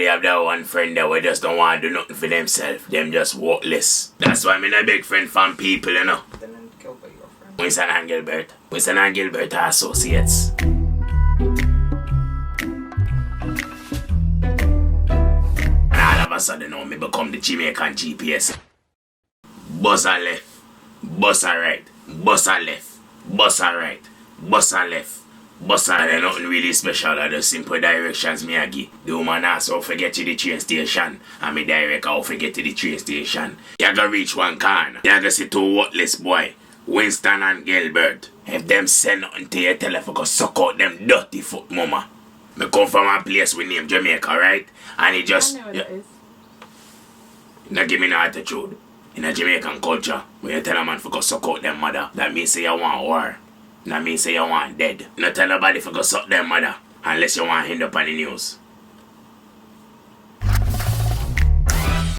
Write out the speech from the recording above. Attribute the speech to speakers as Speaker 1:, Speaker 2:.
Speaker 1: They have that one friend that we just don't want to do nothing for themselves. Them just worthless. That's why I'm a big friend from people, you know.
Speaker 2: Then killed by your friend.
Speaker 1: Winston and Gilbert. Winston and Gilbert are associates. And all of a sudden now, me become the Jamaican GPS. Bussa left. Bussa right. Bussa left. Bussa right. Bussa left. Bussa, there's nothing really special, are the simple directions me a give. The woman asks how to get to the train station, and me direct how to get to the train station. You go reach one corner, you go see two worthless boy, Winston and Gilbert. If them send nothing to your telephone, go suck out them dirty foot mama. Me come from a place we name Jamaica, right? And he just...
Speaker 3: I know what that is.
Speaker 1: Now give me no attitude. In a Jamaican culture, when you tell a man to go suck out them mother, that means say you want war. That means say you want dead. You don't tell nobody to go suck them mother unless you want him up on the news.